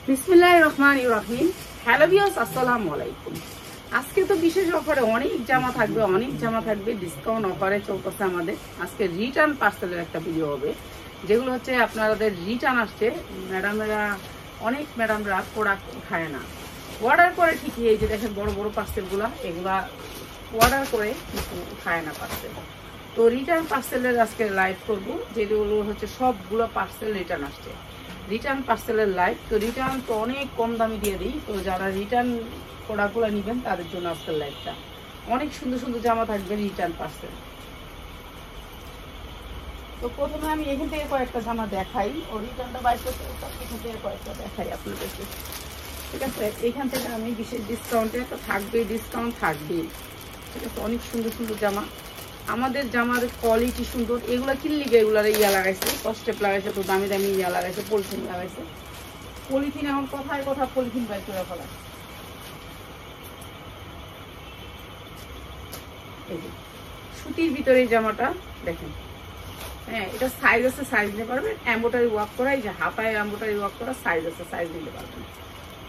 বিসমিল্লাহির রহমানির রহিম। Hello viewers, আসসালামু আলাইকুম। আজকে তো বিশেষ অফারে অনেক জামা থাকবে, ডিসকাউন্ট অফারে চলতেছে আমাদের। আজকে রিটার্ন পার্সেলের একটা ভিডিও হবে, যেগুলো হচ্ছে আপনাদের রিটার্ন আসছে। অনেক ম্যাডামরা প্রোডাক্ট খায় না, অর্ডার করে ঠিকই। এই যে দেখেন বড় বড় পার্সেলগুলা, এগুলা অর্ডার করে কিন্তু খায় না পার্সেল। তো রিটার্ন পার্সেলের আজকে লাইভ করবো, যেগুলো হচ্ছে সবগুলো পার্সেল রিটার্ন আসছে। রিটার্ন পার্সেলের লাইভ তো রিটার্ন তো অনেক কম দামে দিয়ে দিই। তো যারা রিটার্ন প্রোডাক্টগুলো নেবেন তাদের জন্য আজকের লাইভটা। অনেক সুন্দর সুন্দর জামা থাকবে রিটার্ন পার্সেল। তো প্রথমে আমি এখান থেকে কয়েকটা জামা দেখাই, ও রিটার্নটা বাইর করতে এখান থেকে কয়েকটা দেখাই আপনাদেরকে, ঠিক আছে? এখান থেকে আমি বিশেষ ডিসকাউন্টে তো থাকবেই, ডিসকাউন্ট থাকবেই, ঠিক আছে? অনেক সুন্দর সুন্দর জামা, আমাদের জামার কোয়ালিটি সুন্দর। এগুলা কিনলি গিয়ে এগুলার ইয়া লাগাইছে, স্টেপ লাগাইছে, তো দামি দামি ইয়া লাগাইছে, পলিথিন লাগাইছে। পলিথিন এখন কথায় কথা পলিথিন বাই করে ফেলা। এই যে সুতির ভিতরে এই জামাটা দেখেন, হ্যাঁ এটা সাইজ আছে, সাইজ নিতে পারবেন। এমব্রয়ডারি ওয়ার্ক করা, এই যে হাতায় এমব্রয়ডারি ওয়ার্ক করা, সাইজ আছে, সাইজ নিতে পারবেন।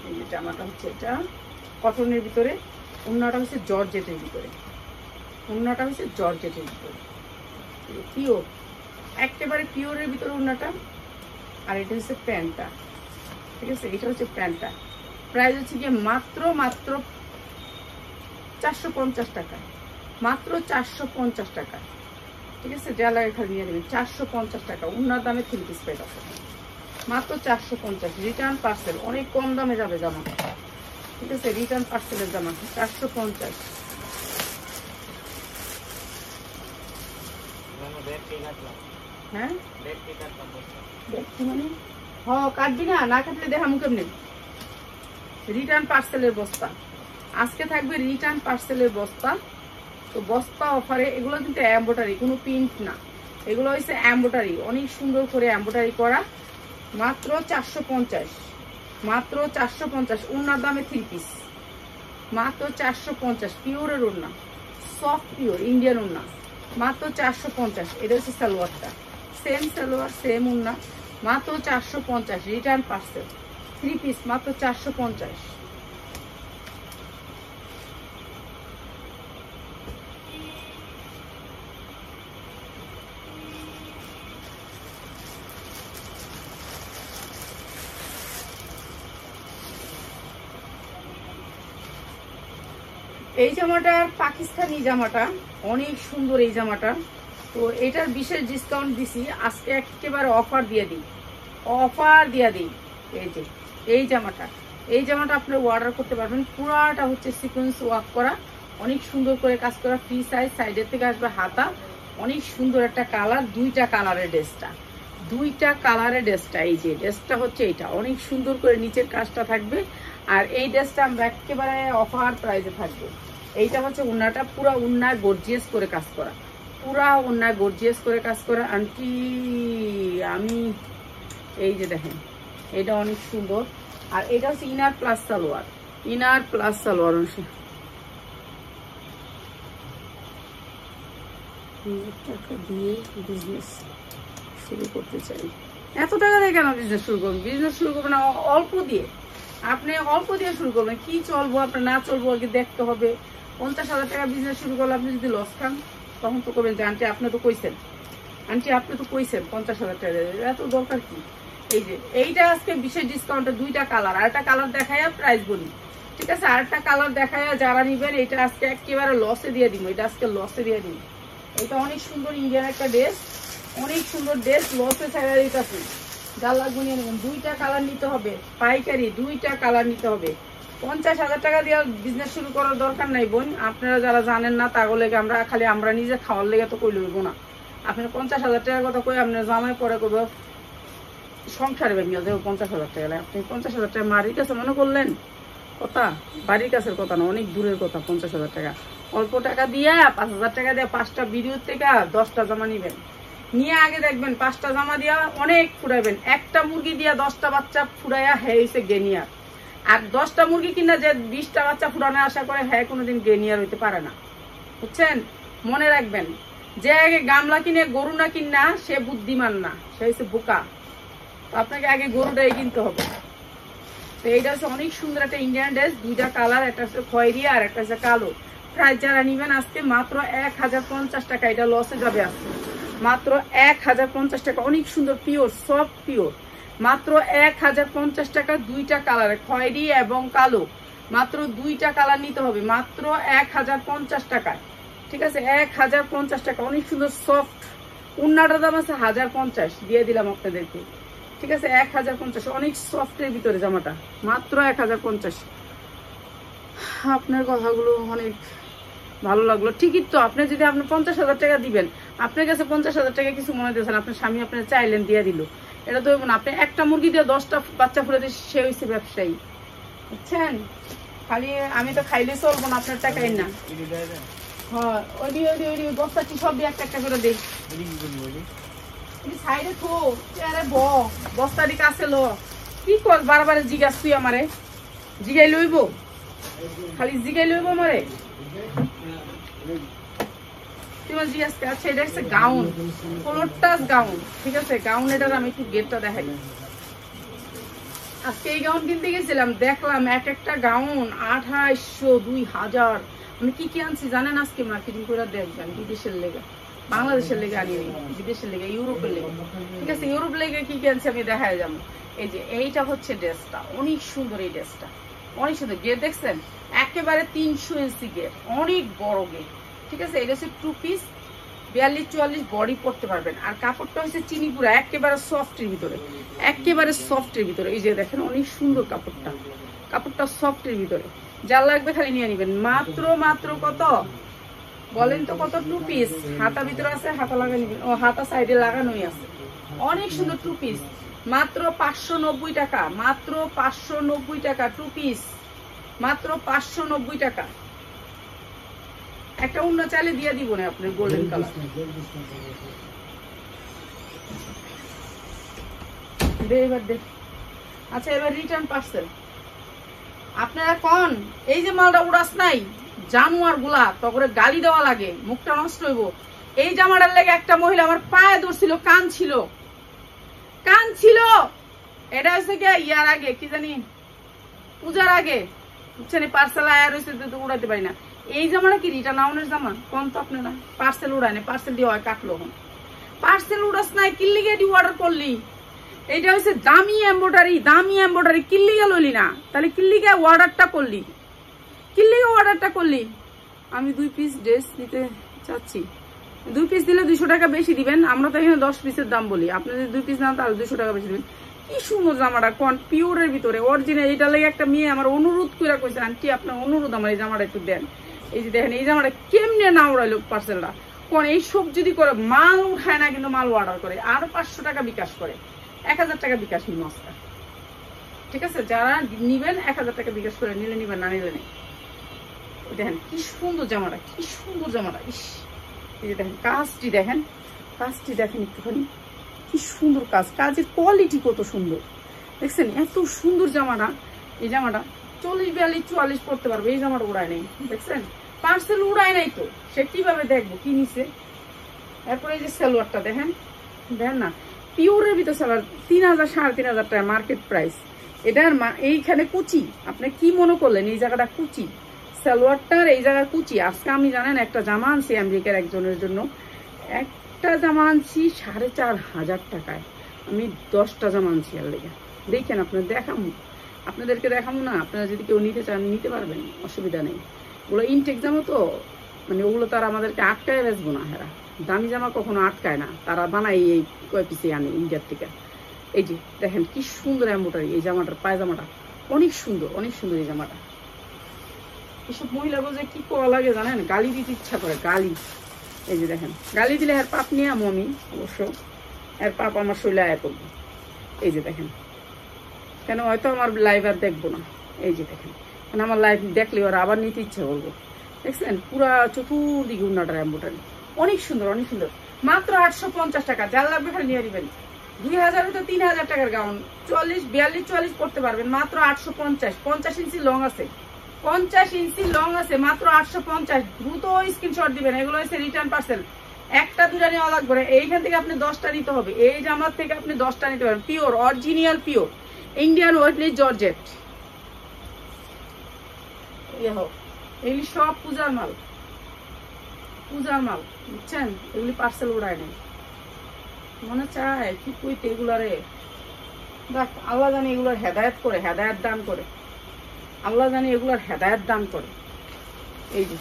এই যে জামাটা হচ্ছে এটা কটনের ভিতরে, ওড়নাটা হচ্ছে জর্জেটের ভিতরে, ওড়নাটা হচ্ছে জর্জেটের ভিতরে, পিওর, একেবারে পিওরের ভিতরে ওড়নাটা। আর এটা হচ্ছে প্যান্টটা, ঠিক আছে? এটা হচ্ছে প্যান্টটা। প্রাইস হচ্ছে গিয়ে মাত্র 450 টাকা, মাত্র 450 টাকা, ঠিক আছে? যা লাগে খালি নিয়ে নেবেন, 450 টাকা। ওড়নার দামে 3 পিস পেয়ে আছে, মাত্র 450। রিটার্ন পার্সেল, অনেক কম দামে যাবে জামা, ঠিক আছে? রিটার্ন পার্সেলের জামা 450। হ্যাঁ মানে কাটবি না কাটলে দেখা মুখে নেই। রিটার্ন পার্সেলের বস্তা আজকে থাকবে, রিটার্ন পার্সেলের বস্তা। তো বস্তা অফারে, এগুলো কিন্তু এমব্রয়ডারি, কোনো প্রিন্ট না, এগুলো হচ্ছে এমব্রয়ডারি, অনেক সুন্দর করে এমব্রয়ডারি করা। মাত্র 450, মাত্র 450। ওড়নার দামে 3 পিস, মাত্র 450। পিওরের ওড়না, সফট পিওর ইন্ডিয়ান ওড়না, মাত্র 450। এটা হচ্ছে সালোয়ারটা, সেম সালোয়ার সেম ওড়না, মাত্র 450। রিটার্ন পার্সেল 3 পিস, মাত্র 450। এই জামাটা পাকিস্তানি জামাটা, অনেক সুন্দর এই জামাটা। তো এটার বিশেষ ডিসকাউন্ট দিছি আজকে, একেবারে অফার দিয়ে দিই, অফার দিয়ে দিই। এই যে এই জামাটা আপনি অর্ডার করতে পারবেন। পুরাটা হচ্ছে সিকোয়েন্স ওয়ার্ক করা, অনেক সুন্দর করে কাজ করা, ফ্রি সাইজ, সাইডের থেকে আসবে হাতা, অনেক সুন্দর একটা কালার, দুইটা কালারের ড্রেসটা, দুইটা কালারের ড্রেসটা। এই যে ড্রেসটা হচ্ছে এইটা, অনেক সুন্দর করে নিচের কাজটা থাকবে। আর এই ড্রেসটা আমরা একেবারে অফার প্রাইসে থাকবে। এইটা হচ্ছে ওড়নাটা, পুরা ওড়নায় গর্জিয়াস করে কাজ করা, পুরা ওড়নায় গর্জিয়াস করে কাজ করা। আন্টি আমি এই যে দেখেন, এটা অনেক সুন্দর। আর এটা হচ্ছে inner plus salwar, inner plus salwar অংশ। টাকা দিয়ে বিজনেস শুরু করতে চাই, এত টাকা দিয়ে কেন বিজনেস শুরু করবেন? বিজনেস শুরু করবেন অল্প দিয়ে, আপনি অল্প দিয়ে শুরু করবেন। কি চলবো আপনার না চলবো আগে দেখতে হবে। 50,000 টাকা বিজনেস শুরু করলে আপনি যদি লস খান, তখন তো করবেন যে আন্টি আপনি তো কইছেন, আন্টি আপনি তো কইছেন 50,000 টাকা, এত দরকার কি? এই যে এইটা আজকে বিশেষ ডিসকাউন্টে, দুইটা কালার, আরেকটা কালার দেখাইয়া প্রাইস বলি, ঠিক আছে? আরেকটা কালার দেখাইয়া যারা নিবেন, এটা আজকে একেবারে লসে দিয়ে দিব, এটা আজকে লসে দিয়ে দিব। এটা অনেক সুন্দর ইন্ডিয়ান একটা ড্রেস, অনেক সুন্দর ড্রেস, লসে ছাড়া দিতেছি। যার লাগবে নিয়ে নেবেন, দুইটা কালার নিতে হবে, পাইকারি দুইটা কালার নিতে হবে। 50,000 টাকা দিয়ে বিজনেস শুরু করার দরকার নাই বোন। আপনারা যারা জানেন না তাহলে আমরা নিজে খাওয়ার লেগে তো কই লইব না। আপনার 50,000 টাকার কথা কই আপনার জামাই পরে করবো সংসারে ভেঙে যাবে 50,000 টাকা। আপনি 50,000 টাকা বাড়ির কাছে মনে করলেন কথা, বাড়ির কাছের কথা না, অনেক দূরের কথা। 50,000 টাকা অল্প টাকা দিয়ে, 5,000 টাকা দিয়ে 5টা ভিডিওর থেকে 10টা জামা নিবেন, নিয়ে আগে দেখবেন 5টা জামা দিয়া অনেক ফুরাইবেন। একটা মুরগি দিয়া 10টা বাচ্চা ফুরাইয়া হয়েছে গেনিয়ার। আর 10টা মুরগি কিনা যে 20টা বাচ্চা ফুরানো আশা করে, হ্যাঁ কোনোদিন গেনিয়ার হইতে পারে না, বুঝছেন? মনে রাখবেন, যে আগে গামলা কিনে গরু না কিনা সে বুদ্ধিমান না, সে হচ্ছে বোকা। তো আপনাকে আগে গরুটাই কিনতে হবে। তো এইটা হচ্ছে অনেক সুন্দর একটা ইন্ডিয়ান ড্রেস, দুইটা কালার, একটা হচ্ছে খয়েরি আর একটা হচ্ছে কালো। প্রাইস যারা নিবেন আজকে মাত্র 1050 টাকা, এটা লসে যাবে আজকে মাত্র 1050 টাকা। অনেক সুন্দর পিওর সফট পিওর, মাত্র 1050 টাকা। দুইটা কালার খয়েরি এবং কালো, মাত্র দুইটা কালার নিতে হবে, মাত্র 1050 টাকায়। ঠিক আছে, 1050 টাকা। অনেক সুন্দর সফট, উন্নাটার দাম আছে 1050, দিয়ে দিলাম আপনাদেরকে। ঠিক আছে, 1050, অনেক সফটের ভিতরে জামাটা, মাত্র 1050। আপনার কথাগুলো অনেক ভালো লাগলো, ঠিকই তো। আপনি যদি আপনি 50,000 টাকা দিবেন, আপনার কাছে 50,000 টাকা কিছু মনে দিয়েছেন, আপনার স্বামী আপনার চাইলেন দিয়ে দিল, এটা তো না। আপনি একটা মুরগি দিয়ে 10টা বাচ্চা ফুলে দিয়ে সে হয়েছে ব্যবসায়ী, বুঝছেন? খালি আমি তো খাইলে চলবো না, আপনার টাকাই না। হ্যাঁ, ওই বস্তাটি সব দিয়ে একটা একটা করে দেই, সাইডে থো, চেয়ারে বস্তাটি কাছে লো। কি কর বারবার জিজ্ঞাস, তুই আমারে জিগাই লইব, খালি জিগাই লইব আমারে, তোমার জিজ্ঞাস। আচ্ছা, এটা হচ্ছে গাউন, কোলটাস গাউন। ঠিক আছে, গাউন, এটার আমি একটু গেটটা দেখাই। আজকে এই গাউন কিনতে গেছিলাম, দেখলাম এক একটা গাউন 2800, 2000। আমি কি কি আনছি জানেন? আজকে মার্কেটিং করে দেখবেন, বিদেশের লেগে, বাংলাদেশের লেগে আনিনি, বিদেশের লেগে, ইউরোপের লেগে। ঠিক আছে, ইউরোপ লেগে কি কি আনছি আমি দেখাই যাবো। এই যে এইটা হচ্ছে ড্রেসটা, অনেক সুন্দর এই ড্রেসটা, অনেক সুন্দর। গেট দেখছেন, একেবারে 300 ইঞ্চি গেট, অনেক বড় গেট। ঠিক আছে, এটা হচ্ছে 2 পিস, 42-44 বডি পড়তে পারবেন। আর কাপড়টা হচ্ছে চিনিপুরা, একেবারে সফটের ভিতরে, একেবারে সফটের ভিতরে। এই যে দেখেন, অনেক সুন্দর কাপড়টা, কাপড়টা সফটের ভিতরে। যা লাগবে খালি নিয়ে নিবেন। মাত্র কত বলেন তো, কত? 2 পিস, হাতা ভিতরে আছে, হাতা লাগা নিবেন। ও, হাতা সাইডে লাগানোই আছে। অনেক সুন্দর 2 পিস, মাত্র 590 টাকা, মাত্র 590 টাকা 2 পিস, মাত্র 590 টাকা। একটা অন্য চাইলে দিয়ে দিব না আপনার, গোল্ডেন কালার। এবার দেখ। আচ্ছা, এবার রিটার্ন পার্সেল। আপনারা কোন এই যে মালটা উড়াস নাই, জানুয়ার গুলা তখন গালি দেওয়া লাগে, মুখটা নষ্ট হইব। এই জামাটার লেগে একটা মহিলা আমার পায়ে ধরছিল, কান ছিল। এটা হচ্ছে কি ইয়ার আগে, কি জানি পূজার আগে, বুঝছেন? পার্সেল আয়া রয়েছে, তো উড়াইতে পারি না। এই জামাটা কি রিটার্ন আউনের জামা? কোন তো আপনারা পার্সেল উড়ায় না, পার্সেল দিয়ে হয় কাটলো। পার্সেল উড়াস নাই, কিল্লিগে অর্ডার করলি। এইটা হচ্ছে দামি এমব্রয়ডারি, কিল্লিগে লইলি না, তাহলে কিল্লিগে অর্ডারটা করলি। আমি 2 পিস ড্রেস নিতে চাচ্ছি, 2 পিস দিলে 200 টাকা বেশি দিবেন। আমরা তো এখানে 10 পিসের দাম বলি, আপনি যদি 2 পিস নেন তাহলে 200 টাকা বেশি দিবেন। কি সুন্দর জামাটা, কোন পিওরের ভিতরে, অরিজিনাল। এটা লাগে একটা মেয়ে আমার অনুরোধ করে কইছে, আন্টি আপনার অনুরোধ, আমার এই জামাটা একটু দেন। এই যে দেখেন, এই জামাটা কেমনে না উড়াইলো পার্সেলটা। কোন এই সব যদি করে, মাল উঠায় না, কিন্তু মাল অর্ডার করে, আরো 500 টাকা বিকাশ করে, 1000 টাকা বিকাশ নিন মস্তা। ঠিক আছে, যারা নিবেন 1000 টাকা বিকাশ করে নিলে নিবেন, না নিলে নেই। দেখেন কি সুন্দর জামাটা, ইস। এই যে দেখেন কাজটি দেখেন একটুখানি, কি সুন্দর কাজের কোয়ালিটি কত সুন্দর দেখছেন, এত সুন্দর জামাটা। এই জামাটা 40, 42, 44 পড়তে পারবে। এই জামাটা উড়ায় নেই, দেখছেন? পার্সেল উড়ায় নাই তো, সে কিভাবে দেখবো কি নিছে। এরপরে এই যে সালোয়ারটা দেখেন না, পিওরের ভিতর সালোয়ার, 3000, 3500 টাকা মার্কেট প্রাইস। এটার এইখানে কুচি, আপনি কি মনে করলেন এই জায়গাটা কুচি? সালোয়ারটার এই জায়গা কুচি। আজকে আমি জানেন একটা জামা আনছি আমেরিকার একজনের জন্য, একটা জামা আনছি 4500 টাকায়। আমি 10টা জামা আনছি। আর লেগে দেখেন, আপনাদেরকে দেখাবো না, আপনারা যদি কেউ নিতে চান নিতে পারবেন, অসুবিধা নেই। ওগুলো ইনটেক জামা তো, মানে ওগুলো তারা আমাদেরকে আটকায় বেচবো না। হ্যাঁ, দামি জামা কখনো আটকায় না, তারা বানায় এই কয় পিসে আনে ইন্ডিয়ার থেকে। এই যে দেখেন কি সুন্দর এমব্রয়ডারি, এই জামাটার পায়জামাটা অনেক সুন্দর এই জামাটা। এসব মহিলাগুলো যে কি করা লাগে জানেন, গালি দিতে ইচ্ছা করে, গালি। এই যে দেখেন, গালি দিলে এর পাপ নিয়ে আমি অবশ্য, এর পাপ আমার শৈলে আয়া করবো। এই যে দেখেন, কেন হয়তো আমার লাইভ আর দেখবো না। এই যে দেখেন, কেন আমার লাইভ দেখলে ওরা আবার নিতে ইচ্ছা করবো। দেখছেন, পুরা চতুর্দিকে উন্নাটার এমব্রয়ডারি, অনেক সুন্দর। মাত্র 850 টাকা, যার লাগবে খালি নিয়ে নেবেন। 2000 তো 3000 টাকার গাউন, 40, 42, 44 পড়তে পারবেন, মাত্র 850। 50 ইঞ্চি লং আছে, 50 ইঞ্চি লং আছে, মাত্র 850। দ্রুত স্ক্রিনশট দিবেন। এগুলো হচ্ছে রিটার্ন পার্সেল, একটা দুটা নেওয়া লাগবে না। এইখান থেকে আপনি 10টা নিতে হবে, এই জামার থেকে আপনি 10টা নিতে পারেন। Pure original, pure Indian weightless georgette, ইয়ে হোক, এগুলি সব পূজার মাল, পূজার মাল, বুঝছেন? এগুলি পার্সেল উড়ায় নেই। মনে চায় কি কইতে এগুলারে, দেখ আল্লাহ জানি এগুলোর হেদায়েত করে, হেদায়েত দান করে, আল্লাহ জানি এগুলোর হেদায়েত দান করে। এই যে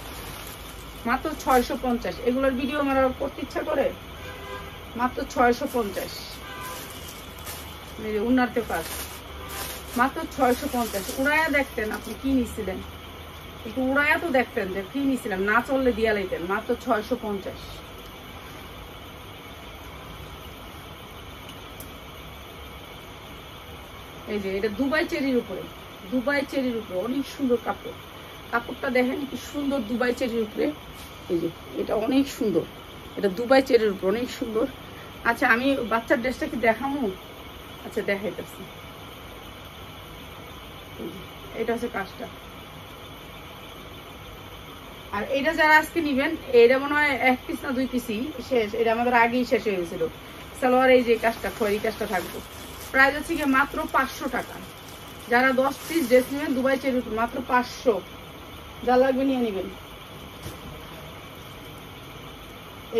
মাত্র 650, এগুলোর ভিডিও আমার করতে ইচ্ছা করে, মাত্র 650। এই যে উন্নারতে পাস মাত্র 650। উড়াইয়া দেখতেন আপনি কি নিছিলেন, একটু উড়াইয়া তো দেখতেন যে কি নিছিলেন, না চললে দিয়া লাইতেন। মাত্র 650। এই যে এটা দুবাই চেরির উপরে, দুবাই চেরির উপরে অনেক সুন্দর কাপড়। কাপড়টা দেখেন কি সুন্দর, দুবাই চেরির উপরে। এই যে এটা অনেক সুন্দর, এটা দুবাই চেরির উপরে অনেক সুন্দর। আচ্ছা আমি বাচ্চার ড্রেসটা কি দেখাবো? আচ্ছা দেখাইতেছি। এটা হচ্ছে কাজটা। আর এটা যারা আজকে নিবেন, এটা মনে হয় 1 পিস না 2 পিসই শেষ, এটা আমাদের আগেই শেষ হয়ে গেছিল। সালোয়ার এই যে কাজটা, খয়েরি কাজটা থাকবো। প্রাইস হচ্ছে কি মাত্র 500 টাকা। যারা 10 পিস ড্রেস নেবেন দুবাই চেরির উপর, মাত্র 500। যা লাগবে নিয়ে নেবেন।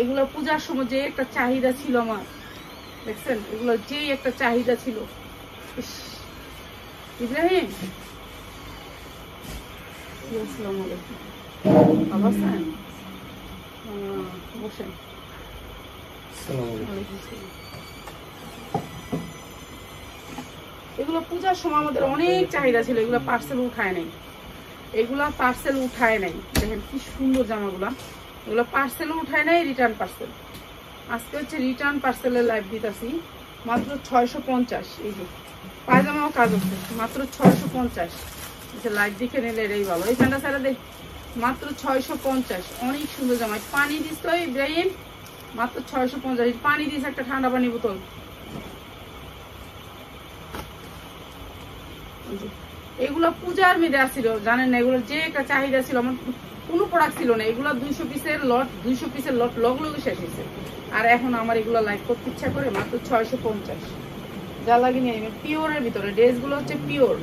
এগুলো পূজার সময় যে একটা চাহিদা ছিল আমার, দেখছেন? এগুলো যে একটা চাহিদা ছিল। ইব্রাহিম আসসালামু আলাইকুম, ভালো আছেন? বসেন। এগুলো পূজার সময় আমাদের অনেক চাহিদা ছিল, এগুলো পার্সেল উঠায় নাই, এগুলা পার্সেল উঠায় নাই। দেখেন কি সুন্দর জামাগুলা, এগুলো পার্সেল উঠায় নাই, রিটার্ন পার্সেল। আজকে হচ্ছে রিটার্ন পার্সেলের লাইভ দিতেছি, মাত্র 650। এই যে পায়জামাও কাজ হচ্ছে, মাত্র 650। লাইভ দেখে নিলে এটাই ভালো। এই ফ্যানটা ছাড়া দেখ, মাত্র 650। অনেক সুন্দর জামা। পানি দিস তো ইব্রাহিম, মাত্র 650। পানি দিস, একটা ঠান্ডা পানি বোতল। এগুলো পূজার মেয়েদের আসছিল, জানেন না? এগুলো যে একটা চাহিদা ছিল, আমার কোনো প্রোডাক্ট ছিল না। এগুলো 200 পিসের লট, 200 পিসের লট লগ লগে শেষ হয়েছে। আর এখন আমার এগুলো লাইক করতে ইচ্ছা করে, মাত্র 650। যা লাগে নিয়ে নেবেন। পিওরের ভিতরে ড্রেসগুলো হচ্ছে পিওর,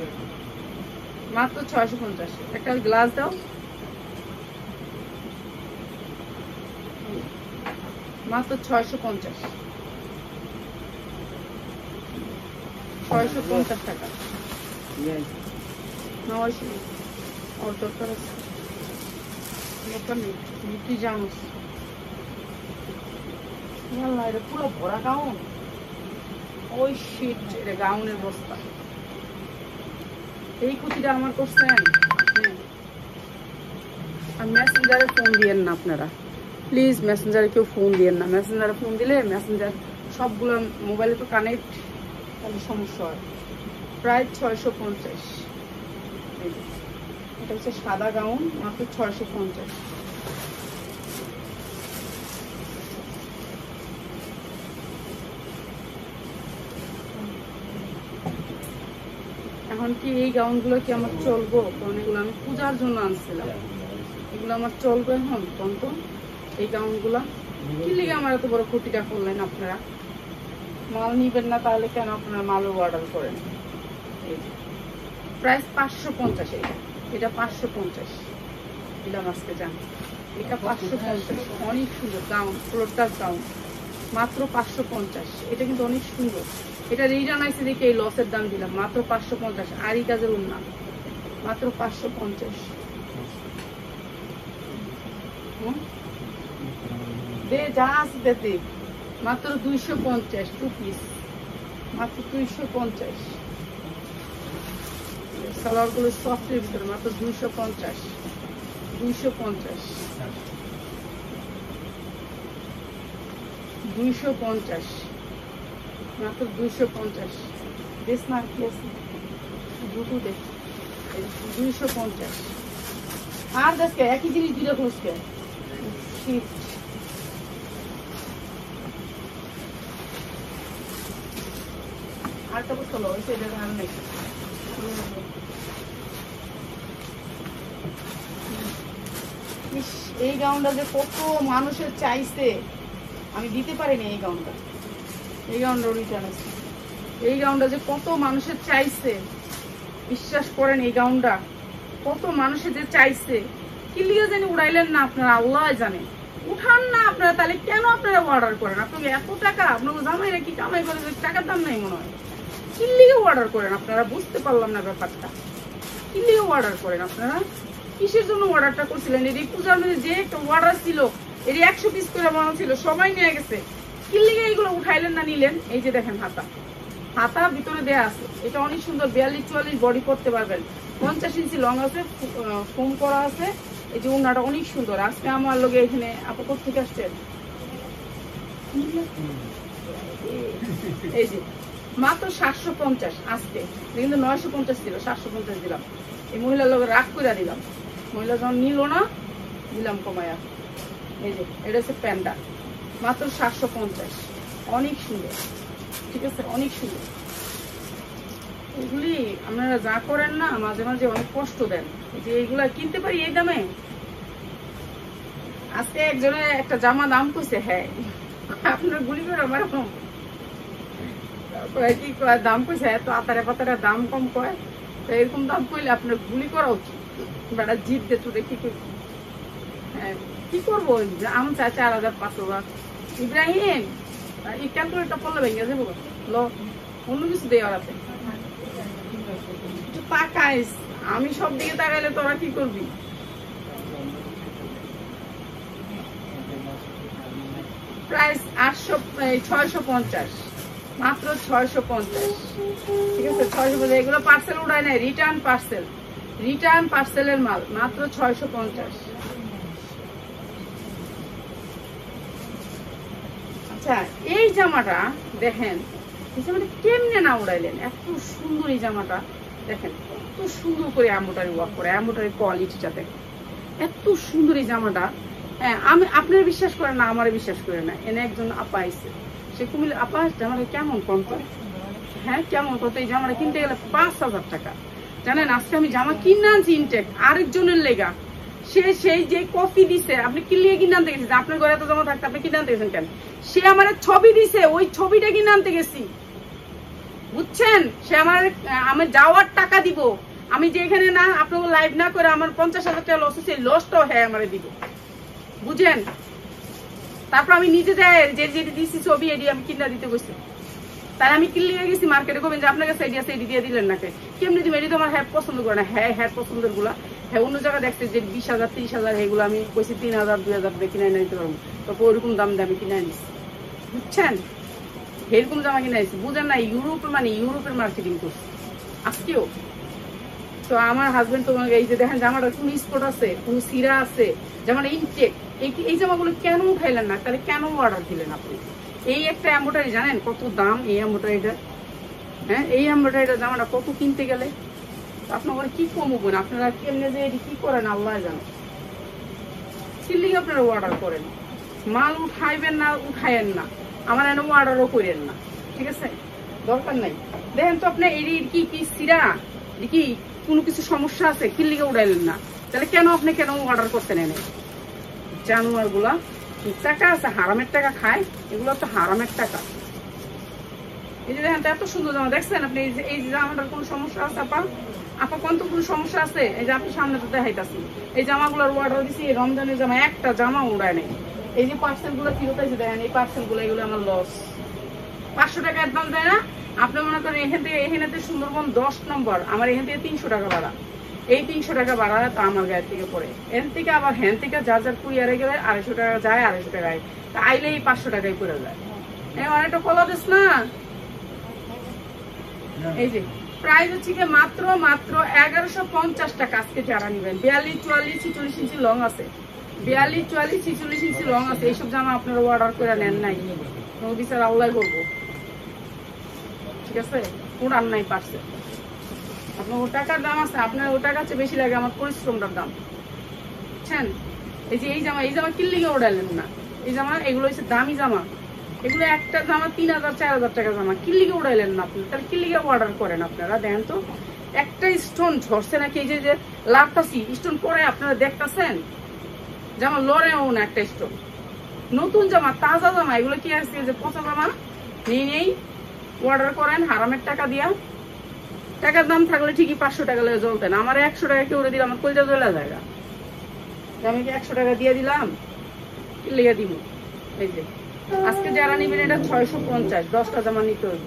মাত্র 650। একটা গ্লাস দাও। মাত্র 650, 650 টাকা। ওর দরকার আছে, দরকার নেই। কি জানোস এটা পুরো ভরা গাউন। ওই শিট, এটা গাউনের বস্তা। এই কুচিটা আমার করছেন। আর মেসেঞ্জারে ফোন দিয়েন না আপনারা, প্লিজ। মেসেঞ্জারে কেউ ফোন দিয়েন না। মেসেঞ্জারে ফোন দিলে মেসেঞ্জার সবগুলো মোবাইলে তো কানেক্ট, তাহলে সমস্যা হয়। প্রায় 650। এটা হচ্ছে সাদা গাউন, মাত্র 650। এখন কি এই গাউনগুলো কি আমার চলবো? কারণ এগুলো আমি পূজার জন্য আনছিলাম, এগুলো আমার চলবে এখন? তো এই গাউনগুলা কি লিগে আমার এত বড় ক্ষতিটা করলেন আপনারা? মাল নিবেন না তাহলে কেন আপনারা মালও অর্ডার করেন? প্রাইস 550। এটা 550 দিলাম আজকে, জান। এটা 550। অনেক সুন্দর গাউন, পুরোটা গাউন, মাত্র 550। এটা কিন্তু অনেক সুন্দর। এটা রিটার্ন আইসে দেখে এই লসের দাম দিলাম, মাত্র 550। আর এই কাজের উন্না, মাত্র 550। দে যা আসতে, মাত্র 250। 2 পিস, মাত্র 250। সালোয়ারগুলো সফটের ভিতরে, মাত্র 250। 250, 250, মাত্র 250। বেশ না কি আছে দুটো দেখ, 250। আর দেখে একই জিনিস দুটো খুঁজকে শিফট। আর তারপর চলো ওই সাইডে ধান নেই। এই গাউনটা যে কত মানুষের চাইছে, আমি দিতে পারিনি এই গাউনটা। এই গাউনটা রিটার্ন আছে। এই গাউনটা যে কত মানুষের চাইছে, বিশ্বাস করেন। এই গাউনটা কত মানুষে যে চাইছে, কি লিগে জানি উড়াইলেন না আপনারা, আল্লাহ জানে। উঠান না আপনারা, তাহলে কেন আপনারা অর্ডার করেন? আপনাকে এত টাকা, আপনাকে জামাইরা কি কামাই করে, টাকার দাম নাই মনে হয়, কি লিগে অর্ডার করেন আপনারা? বুঝতে পারলাম না ব্যাপারটা, কি লিগে অর্ডার করেন আপনারা? কিসের জন্য অর্ডারটা করছিলেন? এই পূজার মধ্যে যে একটা অর্ডার ছিল, এর 100 পিস করে বানানো ছিল, সবাই নিয়ে গেছে, কি লিগে এইগুলো উঠাইলেন না, নিলেন? এই যে দেখেন হাতা, হাতা ভিতরে দেয়া আছে, এটা অনেক সুন্দর, 42-44 বডি করতে পারবেন, 50 ইঞ্চি লং আছে, ফোম করা আছে। এই যে ওনাটা অনেক সুন্দর। আজকে আমার লোকে এখানে আপা কোথেকে আসছেন? এই যে মাত্র 750 আজকে, কিন্তু 950 ছিল, 750 দিলাম। এই মহিলার লোক রাগ করে দিলাম, মহিলা যখন নিল না দিলাম কমায়া। এই যে এটা হচ্ছে প্যান্ডা, মাত্র 750, অনেক সুন্দর, ঠিক আছে, অনেক সুন্দর। এগুলি আপনারা যা করেন না মাঝে মাঝে অনেক কষ্ট দেন, যে এইগুলা কিনতে পারি এই দামে। আজকে একজনের একটা জামা দাম কইছে, হ্যাঁ আপনার গুলি করে আমার কি দাম কইছে, এত আতারে পাতারে দাম কম কয়, তো এরকম দাম কইলে আপনার গুলি করা উচিত। বেড়া জিদ দে তুই কি করবি? হ্যাঁ কি করবো, আমি চাই 4,000-5,000। ইব্রাহিম এই ক্যালকুলেটরটা পড়লে ভেঙে যাবো, ল অন্য কিছু দেওয়ার আছে, তাকাইস, আমি সব দিকে তাকাইলে তোরা কি করবি? প্রাইস 650, মাত্র 650, ঠিক আছে, 650। এগুলো পার্সেল উঠায় নাই, রিটার্ন পার্সেল, রিটার্ন পার্সেলের মাল, মাত্র 650। আচ্ছা এই জামাটা দেখেন, এই জামাটা কেমনে না উড়াইলেন, এত সুন্দর এই জামাটা দেখেন, এত সুন্দর করে এমব্রয়ডারি ওয়ার্ক করে, এমব্রয়ডারি কোয়ালিটিটা দেখেন, এত সুন্দর এই জামাটা। হ্যাঁ আমি আপনারা বিশ্বাস করেন না, আমার বিশ্বাস করে না। এনে একজন আপা আইছে, সে কুমিল্লা, আপা জামাটা কেমন কম তো, হ্যাঁ কেমন কত, এই জামাটা কিনতে গেলে 5,000 টাকা। জানেন আজকে আমি জামা কিনে আনছি ইনটেক আরেকজনের লেগা, সে সেই যে কপি দিছে, আপনি কি লিয়ে কিনে আনতে গেছেন? আপনার ঘরে এত জামা থাকতে আপনি কিনে আনতে গেছেন কেন? সে আমার ছবি দিছে, ওই ছবিটা কিনে আনতে গেছি, বুঝছেন? সে আমার যাওয়ার টাকা দিব, আমি যেখানে না আপনাকে লাইভ না করে আমার 50,000 টাকা লস হচ্ছে, লসটাও হ্যাঁ আমার দিব, বুঝেন? তারপর আমি নিজে যাই যে যেটি দিচ্ছি ছবি এটি আমি কিনা দিতে গেছি, তাই আমি কিনলে গেছি মার্কেটে, করবেন যে আপনার কাছে এটি আছে, এটি দিয়ে দিলেন নাকি, কেমনি দিবেন? এটি তো আমার হ্যাঁ পছন্দ করে না, হ্যাঁ হ্যাঁ পছন্দের গুলা, হ্যাঁ অন্য জায়গায় দেখছে যে 20,000-30,000, এগুলো আমি কইছি 3,000-2,000 দিয়ে কিনে নিতে পারবো, তারপর ওইরকম দাম দিয়ে আমি কিনে নিচ্ছি, বুঝছেন? এরকম জামা কিনে নিচ্ছি, বুঝেন না? ইউরোপে মানে ইউরোপের মার্কেটিং করছি আজকেও। তো আমার হাজবেন্ড তো এই যে দেখেন জামাটা কোন স্পট আছে, কোন সিরা আছে, জামাটা ইনটেক, এই জামাগুলো কেন উঠাইলেন না? তাহলে কেন অর্ডার দিলেন আপনি? এই একটা এমব্রয়ডারি জানেন কত দাম এই এমব্রয়ডারিটা? হ্যাঁ এই এমব্রয়ডারিটা জামাটা কত কিনতে গেলে? আপনারা কি কমবেন? আপনারা কেমনে যে এটি কি করেন আল্লাহ জানে। সিলিং আপনারা অর্ডার করেন, মাল উঠাইবেন না, উঠাইয়েন না, আমার এনে অর্ডারও করেন না, ঠিক আছে, দরকার নাই। দেখেন তো আপনি এই কি কি সিরা কি কোনো কিছু সমস্যা আছে, কি লিগে উঠাইলেন না? তাহলে কেন আপনি কেন অর্ডার করতেন? এনে জানোয়ার গুলা টাকা আছে, হারামের টাকা খায়, এগুলো তো হারামের টাকা। এই যে দেখেন এত সুন্দর জামা দেখছেন আপনি, এই যে জামাটার কোনো সমস্যা আছে আপা? আপা কোন তো কোনো সমস্যা আছে? এই যে আপনি সামনে তো দেখাইতেছি, এই জামাগুলোর অর্ডার দিচ্ছি, রমজানের জামা একটা জামা উড়ায় নেই। এই যে পার্সেল গুলো ফেরত আছে দেখেন, এই পার্সেল গুলো, এগুলো আমার লস। 500 টাকা অ্যাডভান্স দেয় না? আপনি মনে করেন এখানে সুন্দরবন 10 নম্বর, আমার এখান থেকে 300 টাকা ভাড়া, এই 300 টাকা ভাড়া তো আমার গায়ের থেকে পড়ে, এর থেকে আবার হ্যান থেকে যার কুরিয়ারে গেলে 250 টাকা যায়, 250 টাকায় আইলে এই 500 টাকায় পড়ে যায়। অনেকটা কলা দিস না। এই যে প্রাইস হচ্ছে কি মাত্র 1150 টাকা। আজকে যারা নিবেন 42, 44, 46 ইঞ্চি লং আছে, 42, 44, 46 ইঞ্চি লং আছে, এইসব জামা আপনারা অর্ডার করে নেন নাই, বিচার আল্লাহ করবো, ঠিক আছে? উড়ান নাই পারছে, আপনার ও টাকার দাম আছে, আপনার ও টাকার চেয়ে বেশি লাগে আমার পরিশ্রমটার দাম, বুঝছেন? এই যে এই জামা কিল্লিগে উড়াইলেন না, এই জামা এগুলো হচ্ছে দামি জামা, এগুলো একটা জামা 3,000-4,000 টাকা জামা, কিল্লিগে উড়াইলেন না আপনি? তাহলে কিল্লিগে অর্ডার করেন আপনারা? দেখেন তো একটা স্টোন ঝরছে নাকি, এই যে লাভটাছি স্টোন পরে আপনারা দেখতেছেন, জামা লড়েও না একটা স্টোন, নতুন জামা তাজা জামা, এগুলো কি আছে যে পচা জামা? নেই অর্ডার করেন হারামের টাকা দিয়া, টাকার দাম থাকলে ঠিকই 500 টাকা লেগে জ্বলতেন, আমার 100 টাকা কেউ দিলে আমার কলজা জ্বলা জায়গা, আমি 100 টাকা দিয়ে দিলাম কি লেগে দিব। এই যে আজকে যারা নিবেন এটা 650, 10টা জামা নিতে হইব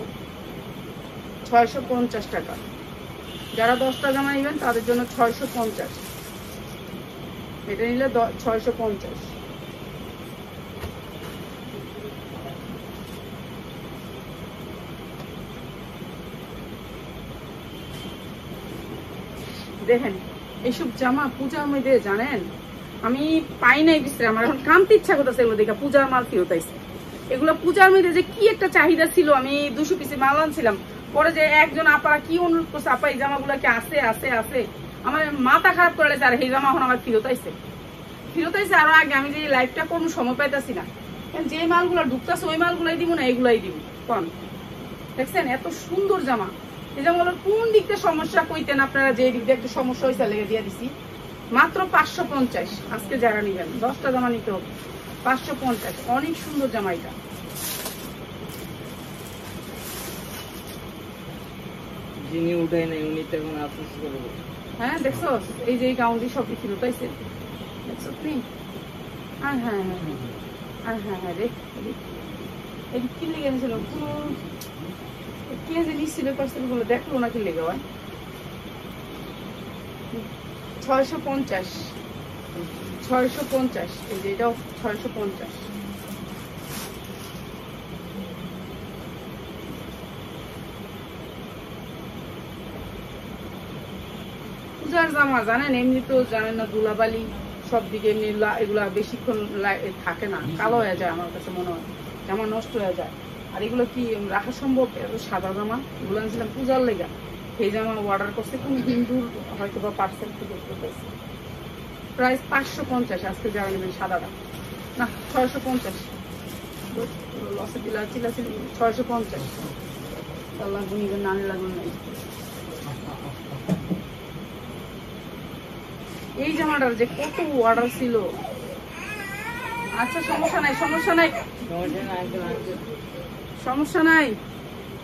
650 টাকা। যারা 10টা জামা নিবেন তাদের জন্য 650, এটা নিলে 650। দেখেন এইসব জামা পূজার মধ্যে জানেন আমি পাই নাই বিশ্রে, আমার এখন কামতে ইচ্ছা করতেছে এগুলো দেখে, পূজার মাল ফেরত আইছে। এগুলো পূজার মধ্যে যে কি একটা চাহিদা ছিল, আমি 200 পিসে মাল আনছিলাম, পরে যে একজন আপারা কি অনুরোধ করছে, আপা এই জামাগুলো কি আছে আছে আছে, আমার মাথা খারাপ করে আর এই জামা এখন আমার ফেরত আইছে আরো আগে। আমি যে লাইফটা কোনো সময় পাইতেছি না, যে মালগুলো ঢুকতেছে ওই মালগুলাই দিব না এগুলাই দিব কম। দেখছেন এত সুন্দর জামা, এই জামাগুলোর কোন দিকটা সমস্যা কইতেন আপনারা, যে দিক দিয়ে একটু সমস্যা হয়েছে লেগে দিয়ে দিছি। মাত্র 550 আজকে যারা নিবেন, 10টা জামা নিতে হবে 550। অনেক সুন্দর জামা এটা। যিনি উঠাই নাই উনি তো এখন আফসোস করবে। হ্যাঁ দেখছো এই যে এই গাউনটি সব কি ফেরত আইছে, দেখছো তুমি? হ্যাঁ হ্যাঁ হ্যাঁ হ্যাঁ হ্যাঁ হ্যাঁ রে, এটি কি লেগে এনেছিল, কে যে নিচ্ছিল পার্সেল গুলো দেখলো না কি লেগে হয়। 650, এই যে এটাও 650। পূজার জামা জানেন এমনি তো জানেন না, ধুলাবালি সব দিকে এমনি এগুলা বেশিক্ষণ থাকে না, কালো হয়ে যায়, আমার কাছে মনে হয় জামা নষ্ট হয়ে যায়। আর এগুলো কি রাখা সম্ভব? এত সাদা জামা এগুলো আনছিলাম পূজার লেগা, সেই জামা অর্ডার করছে কোন হিন্দুর হয়তো বা পার্সেল থেকে করতেছে। প্রাইস 550 আজকে যারা নেবেন সাদাটা, না 650 লসে দিলা ছিল 650। আল্লাহ গুনিবেন না লাগুন নাই। এই জামাটার যে কত অর্ডার ছিল। আচ্ছা সমস্যা নাই সমস্যা নাই,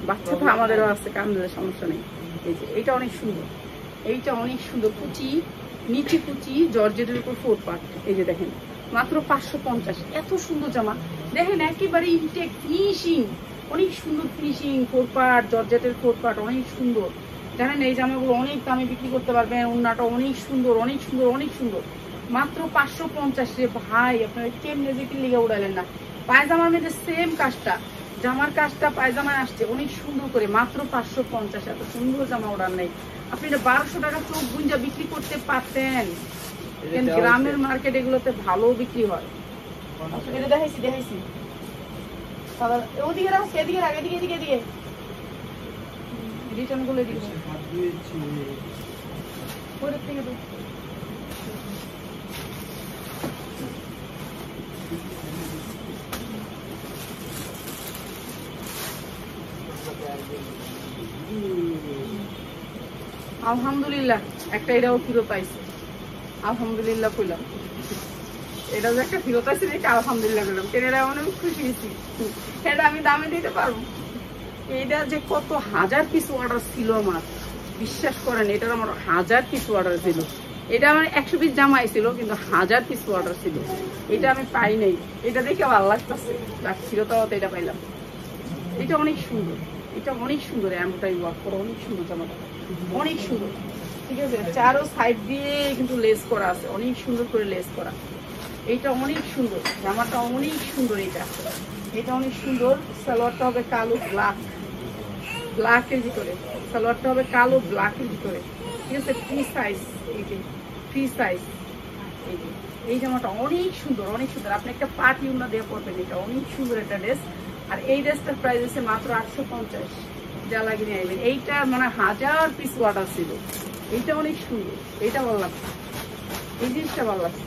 বাচ্চা তো আমাদেরও আছে, কামদের সমস্যা নেই। এই যে এইটা অনেক সুন্দর, এইটা অনেক সুন্দর, কুচি নিচে কুচি জর্জেটের উপর 4 পার্ট। এই যে দেখেন মাত্র 550। এত সুন্দর জামা দেখেন, একেবারে ইনটেক ফিনিশিং, অনেক সুন্দর ফিনিশিং, 4 পার্ট জর্জেটের 4 পার্ট, অনেক সুন্দর। জানেন এই জামাগুলো অনেক দামে বিক্রি করতে পারবেন, ওড়নাটা অনেক সুন্দর অনেক সুন্দর অনেক সুন্দর। মাত্র 550 রে ভাই, আপনারা কেমনে যে কি লেগে উড়ালেন না। পায়জামার মধ্যে সেম কাজটা, জামার কাজটা পায়জামায় আসছে অনেক সুন্দর করে, মাত্র 550। এত সুন্দর জামা অর্ডার নেই, আপনি 1200 টাকা চোখ গুঞ্জা বিক্রি করতে পারতেন। গ্রামের মার্কেট এগুলোতে ভালো বিক্রি হয়। এটা দেখাইছি ওদিকে রাখ, এদিকে রাখ, এদিকে রিটার্ন করে দিবি ওদের থেকে। আলহামদুলিল্লাহ একটা এটাও ফিরত পাইছে, আলহামদুলিল্লাহ কইলাম। এটা যে একটা ফিরত আছে এটা আলহামদুলিল্লাহ কইলাম, এটা অনেক খুশি হয়েছি। এটা আমি দামে দিতে পারবো। এটা যে কত হাজার পিস অর্ডার ছিল আমার, বিশ্বাস করেন এটার আমার 1000 পিস অর্ডার ছিল। এটা আমার 100 পিস জামা ছিল, কিন্তু 1000 পিস অর্ডার ছিল। এটা আমি পাই নাই, এটা দেখে ভালো লাগতেছে, লাগছিল তো এটা পাইলাম। এটা অনেক সুন্দর, এটা অনেক সুন্দর, এমনটাই ওয়ার্ক করা অনেক সুন্দর, জামাটা অনেক সুন্দর। ঠিক আছে, চারো সাইড দিয়ে কিন্তু লেস করা আছে, অনেক সুন্দর করে লেস করা। এইটা অনেক সুন্দর, জামাটা অনেক সুন্দর। এটা অনেক সুন্দর। সালোয়ারটা হবে কালো ব্ল্যাকের ভিতরে, সালোয়ারটা হবে কালো ব্ল্যাকের ভিতরে। ঠিক আছে, ফ্রি সাইজ, এই যে ফ্রি সাইজ। এই জামাটা অনেক সুন্দর অনেক সুন্দর, আপনি একটা পার্টি ওড়না দিয়ে পরবেন, এটা অনেক সুন্দর একটা ড্রেস। আর এই ড্রেসটার প্রাইস আছে মাত্র 850, যা লাগে নিয়ে আসবেন। এইটা মানে 1000 পিস অর্ডার ছিল। এইটা অনেক সুন্দর, এইটা ভালো লাগছে, এই জিনিসটা ভালো লাগছে।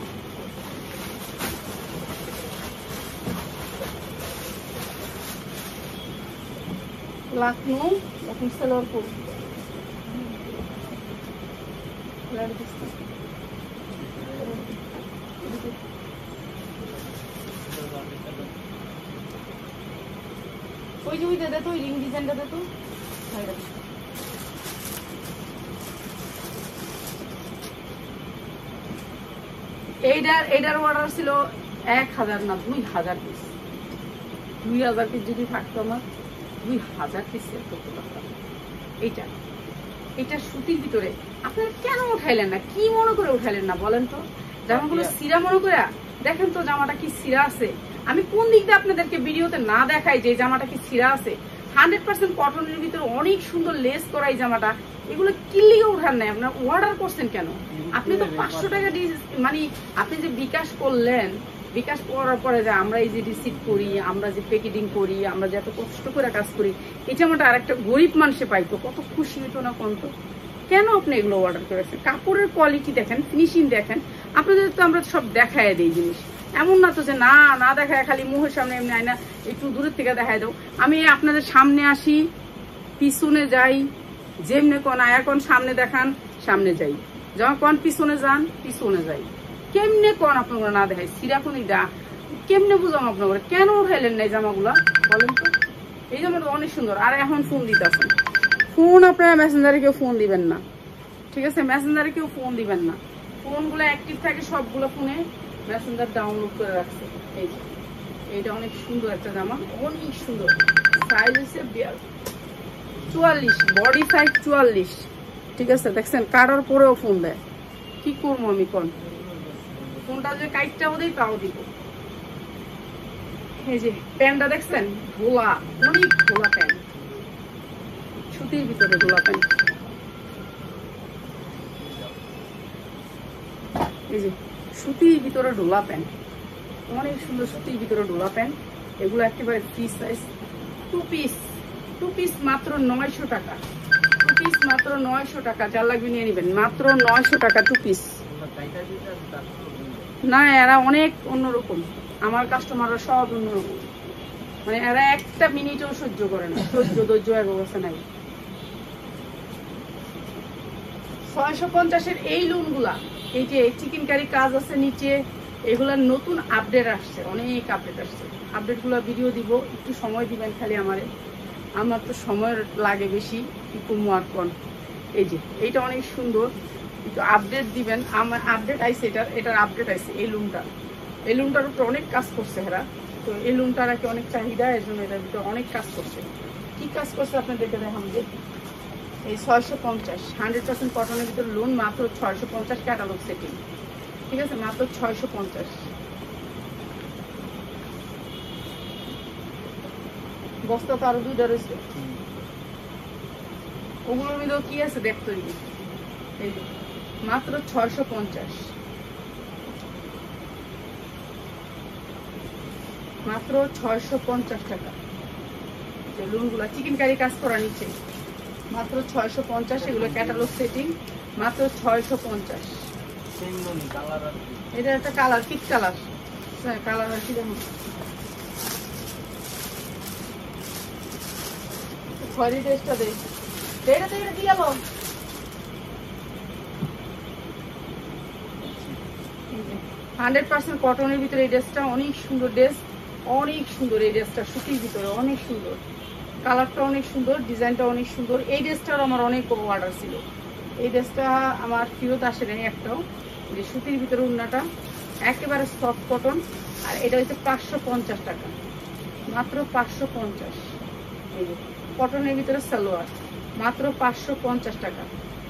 লাখনৌ এখন সালোয়ার পর ওই যে ওই দাদা তো ওই রিং ডিজাইনটা দে তো, এইটার অর্ডার ছিল 1000 না 2000 পিস। 2000 পিস যদি থাকতো আমার 2000 পিস সেল করতে পারতাম। এটা সুতির ভিতরে আপনারা কেন উঠাইলেন না? কি মনে করে উঠাইলেন না বলেন তো? জামাগুলো সিরা মনে করে দেখেন তো জামাটা কি সিরা আছে। আমি কোন দিক দিয়ে আপনাদেরকে ভিডিওতে না দেখাই যে জামাটা কি সিরা আছে। 100% কটনের ভিতরে অনেক সুন্দর লেস করা এই জামাটা। এগুলো কিল্লিগে উঠান নাই, আপনার অর্ডার করছেন কেন? আপনি তো 500 টাকা মানে আপনি যে বিকাশ করলেন, বিকাশ করার পরে যে আমরা এই যে রিসিভ করি, আমরা যে প্যাকেটিং করি, আমরা যে এত কষ্ট করে কাজ করি, এই জামাটা আর একটা গরিব মানুষে পাইতো কত খুশি হইতো না কোন তো? কেন আপনি এগুলো অর্ডার করেছেন? কাপড়ের কোয়ালিটি দেখেন, ফিনিশিং দেখেন। আপনাদের তো আমরা সব দেখায় দিই জিনিস, এমন না তো যে না দেখায় খালি মুখের সামনে এমনি আয় না, একটু দূরের থেকে দেখায় দাও। আমি আপনাদের সামনে আসি, পিছনে যাই, যেমনি কোন এখন সামনে দেখান সামনে যাই, যখন কোন পিছনে যান পিছনে যাই। কেমনে কোন আপনার না দেখাই সিরাকুনি দা কেমনে বুঝাম আপনার? কেন উঠাইলেন না এই জামাগুলা বলেন তো? এই জামাটা অনেক সুন্দর। আর এখন ফোন দিতেছেন, ফোন আপনারা মেসেঞ্জারে কেউ ফোন দিবেন না, ঠিক আছে? মেসেঞ্জারে কেউ ফোন দিবেন না। ফোনগুলো অ্যাক্টিভ থাকে সবগুলো ফোনে, মেসেঞ্জার ডাউনলোড করে রাখছে। এই যে এইটা অনেক সুন্দর একটা জামা, অনেক সুন্দর। সাইজ হচ্ছে 44, বডি সাইজ 44, ঠিক আছে? দেখছেন কাটার পরেও ফোন দেয়। কি করবো আমি কোন? ফোনটা যে কাইটটাও দিই তাও দিব। এই যে প্যান্টটা দেখছেন, ধোলা, অনেক ধোলা প্যান্ট, সুতির ভিতরে ধোলা প্যান্ট। এই যে সুতির ভিতরে ডোলা প্যান্ট, অনেক সুন্দর সুতির ভিতরে ডোলা প্যান্ট। এগুলো একেবারে ফ্রি সাইজ। টু পিস মাত্র 900 টাকা। টু পিস মাত্র 900 টাকা। যার লাগবে নিয়ে নেবেন, মাত্র 900 টাকা টু পিস। না এরা অনেক অন্যরকম, আমার কাস্টমাররা সব অন্যরকম, মানে এরা একটা মিনিটও সহ্য করে না, ধৈর্য এক অবস্থা নাই। 650-এর এই লুনগুলা, এই যে চিকেন কারি কাজ আছে নিচে, এগুলার নতুন আপডেট আসছে, অনেক আপডেট আসছে। আপডেটগুলো ভিডিও দিব, একটু সময় দিবেন খালি আমারে, আমার তো সময় লাগে বেশি, একটু মার্কন। এই যে এইটা অনেক সুন্দর, একটু আপডেট দিবেন। আমার আপডেট আইসে, এটার আপডেট আইসে। এই লুনটার উপরে অনেক কাজ করছে এরা, তো এই লুনটার আর কি অনেক চাহিদা, এর জন্য এটার ভিতরে অনেক কাজ করছে। কি কাজ করছে আপনাদেরকে দেখান যে এই 650 100% কটনের ভিতরে লোন, মাত্র 650 ক্যাটালগ সেটিং, ঠিক আছে? মাত্র 650। বস্তা তো আরো 2টা রয়েছে, ওগুলোর মধ্যেও কি আছে দেখতে হইবে। এই যে মাত্র 650, মাত্র 650 টাকা। যে লোনগুলা চিকেন কারি কাজ করা নিচ্ছে, মাত্র 650। এগুলো ক্যাটালগ সেটিং, মাত্র 650। এটা একটা কালার, পিচ কালার, কালার আছে যেমন খয়রি ড্রেসটা দে, এটা দিয়ে গেল। 100% কটনের ভিতরে এই ড্রেসটা অনেক সুন্দর ড্রেস, অনেক সুন্দর এই ড্রেসটা, সুতির ভিতরে অনেক সুন্দর, কালারটা অনেক সুন্দর, ডিজাইনটা অনেক সুন্দর। এই ড্রেসটার আমার অনেক অর্ডার ছিল, এই ড্রেসটা আমার ফেরত আসে নাই একটাও। যে সুতির ভিতরে উন্নাটা একেবারে সফট কটন, আর এটা হচ্ছে 550 টাকা, মাত্র 550। এই যে কটনের ভিতরে সালোয়ার, মাত্র 550 টাকা,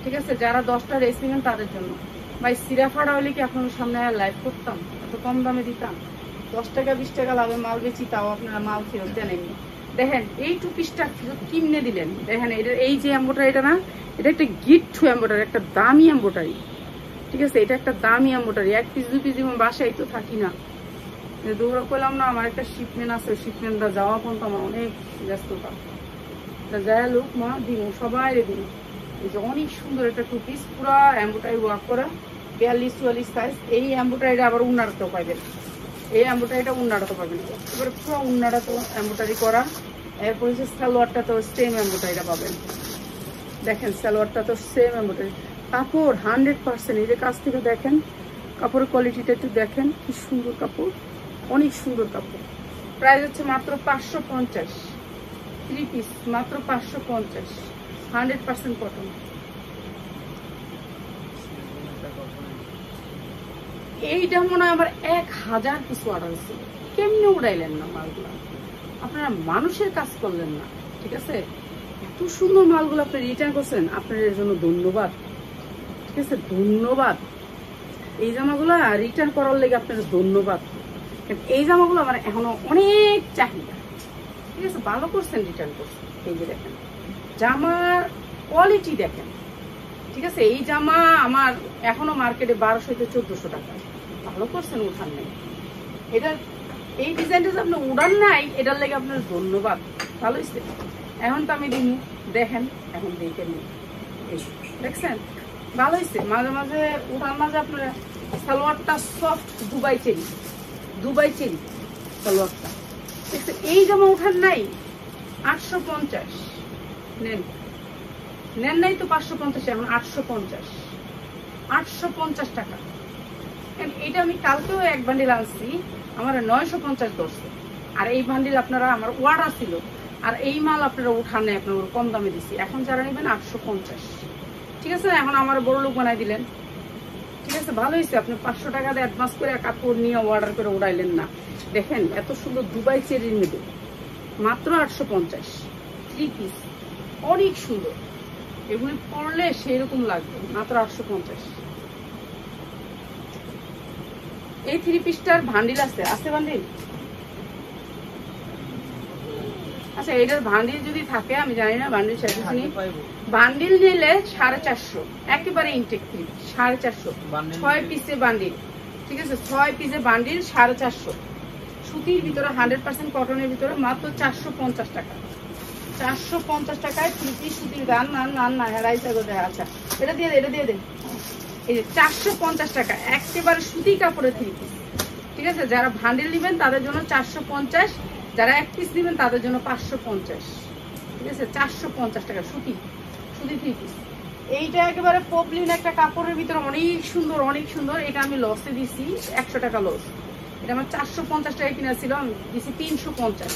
ঠিক আছে? যারা 10টা রেস নেবেন তাদের জন্য। ভাই সিরাফাড়া হলে কি আপনার সামনে লাইভ করতাম, এত কম দামে দিতাম? 10 টাকা 20 টাকা লাভে মাল বেচি, তাও আপনারা মাল ফেরত দেননি। দেখেন এই টু পিসটা কিনে দিলেন, দেখেন এই যে এম্বোটারিটা না, এটা একটা গিফট এম্বোটারি, একটা দামি এম্বোটারি, ঠিক আছে? এটা একটা দামি এম্বোটারি। 1 পিস 2 পিস যেমন বাসায় তো থাকি না, দৌড়া করলাম না, আমার একটা শিপমেন্ট আছে, শিপমেন্টটা যাওয়া পর্যন্ত আমার অনেক ব্যস্ততা, যাই লোক মা দিব সবাই দিব। এই যে অনেক সুন্দর একটা টু পিস, পুরা এম্বোটারি ওয়ার্ক করা, 42-44 সাইজ। এই এম্বোটারিটা আবার উন্নাটাতেও পাইবেন, এই এম্বোটারিটা উন্নাটাতে পাবেন, এবারে পুরো উন্নাটা তো এম্বোটারি করা। এরপর হচ্ছে সালোয়ারটা তো সেম এম্বোটারিটা পাবেন, দেখেন সালোয়ারটা তো সেম এম্বোটারি। কাপড় 100%, এই যে কাছ থেকে দেখেন কাপড়ের কোয়ালিটিটা একটু দেখেন, কি সুন্দর কাপড়, অনেক সুন্দর কাপড়। প্রাইস হচ্ছে মাত্র 550, 3 পিস মাত্র 550, 100% কটন। এইটা মনে হয় আমার 1000 পিস অর্ডার ছিল। কেমনে উড়াইলেন না মালগুলা? আপনারা মানুষের কাজ করলেন না, ঠিক আছে? এত সুন্দর মালগুলো আপনি রিটার্ন করছেন, আপনার এর জন্য ধন্যবাদ, ঠিক আছে? ধন্যবাদ। এই জামাগুলা রিটার্ন করার লেগে আপনার ধন্যবাদ। এই জামাগুলো আমার এখনো অনেক চাহিদা, ঠিক আছে? ভালো করছেন, রিটার্ন করছেন। এই যে দেখেন জামার কোয়ালিটি দেখেন, ঠিক আছে? এই জামা আমার এখনো মার্কেটে 1200 থেকে 1400 টাকা। ভালো করছেন, উঠান নাই। এটা এই ডিজাইনটা আপনি উড়ান নাই, এটার লেগে আপনার ধন্যবাদ। ভালো হয়েছে। এখন তো আমি দিন দেখেন, এখন দেখে নিন, দেখছেন? ভালো হয়েছে। মাঝে মাঝে উঠান মাঝে আপনার সালোয়ারটা soft Dubai cherry, Dubai cherry সালোয়ারটা, দেখছেন? এই জামা উঠান নাই 850 নেন, নেন নাই তো 550, এখন 850, 850 টাকা। এটা আমি কালকেও এক বান্ডিল আনছি, আমার 950 ধরছে। আর এই বান্ডিল আপনারা আমার অর্ডার ছিল, আর এই মাল আপনারা উঠানে আপনার কম দামে দিচ্ছি। এখন যারা নেবেন 850, ঠিক আছে? এখন আমার বড় লোক বানাই দিলেন, ঠিক আছে? ভালো হয়েছে। আপনি 500 টাকা দিয়ে অ্যাডভান্স করে কাপড় নিয়ে অর্ডার করে উড়াইলেন না। দেখেন এত সুন্দর দুবাই চেরির মধ্যে মাত্র 850, 3 পিস, অনেক সুন্দর। এগুলি পরলে সেই রকম লাগবে, মাত্র 850। এই 3 পিসটার ভান্ডিল আছে, আছে বান্ডিল? আচ্ছা, এটার ভান্ডিল যদি থাকে, আমি জানি না বান্ডিল শেষ হয়নি। বান্ডিল নিলে 450, একেবারে ইনটেক 3, 450, 6 পিসে বান্ডিল, ঠিক আছে? 6 পিসে বান্ডিল 450, সুতির ভিতরে 100% কটনের ভিতরে মাত্র 450 টাকা। 450 টাকায় 3 পিস সুতির গান না রাইসা করে। আচ্ছা, এটা দিয়ে দে, এটা দিয়ে দে। এই যে 450 টাকা একেবারে সুতি কাপড়ের 3 পিস, ঠিক আছে? যারা ভান্ডিল নেবেন তাদের জন্য 450, যারা 1 পিস নেবেন তাদের জন্য 550, ঠিক আছে? 450 টাকা সুতি, সুতি 3 পিস। এইটা একেবারে পপলিন একটা কাপড়ের ভিতরে অনেক সুন্দর, অনেক সুন্দর। এটা আমি লসে দিছি 100 টাকা লস। এটা আমার 450 টাকা কিনা ছিল, আমি দিছি 350।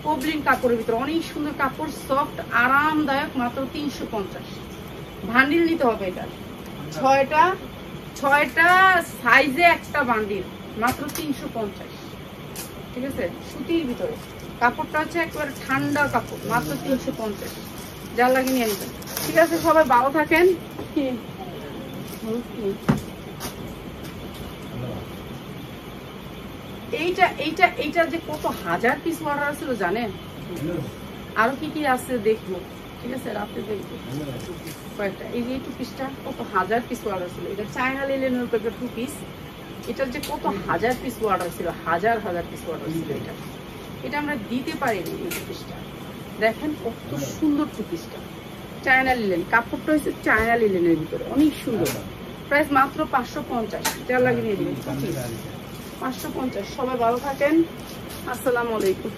পপলিন কাপড়ের ভিতরে অনেক সুন্দর কাপড়, সফট আরামদায়ক, মাত্র 350। ভান্ডিল নিতে হবে এটা, 6টা সাইজে একটা বান্ডিল, মাত্র 350, ঠিক আছে? সুতির ভিতরে কাপড়টা হচ্ছে একেবারে ঠান্ডা কাপড়, মাত্র 350। যা লাগে নিয়ে নেবেন, ঠিক আছে? সবাই ভালো থাকেন। এইটা যে কত হাজার পিস অর্ডার ছিল জানেন? আরো কি কি আছে দেখবো, ঠিক আছে? রাতে দেখবো কয়েকটা। এই যে 2 পিসটা কত হাজার পিস অর্ডার ছিল। এটা চায়না লিলেনের উপর 2 পিস। এটার যে কত হাজার পিস অর্ডার ছিল, হাজার পিস অর্ডার ছিল। এটা আমরা দিতে পারিনি। এই 2 পিসটা দেখেন কত সুন্দর। 2 পিসটা চায়না লিলেন, কাপড়টা হচ্ছে চায়না লিলেনের ভিতরে, অনেক সুন্দর। প্রাইস মাত্র 550, যা লাগে নিয়ে দিবেন 550। সবাই ভালো থাকেন, আসসালামু আলাইকুম।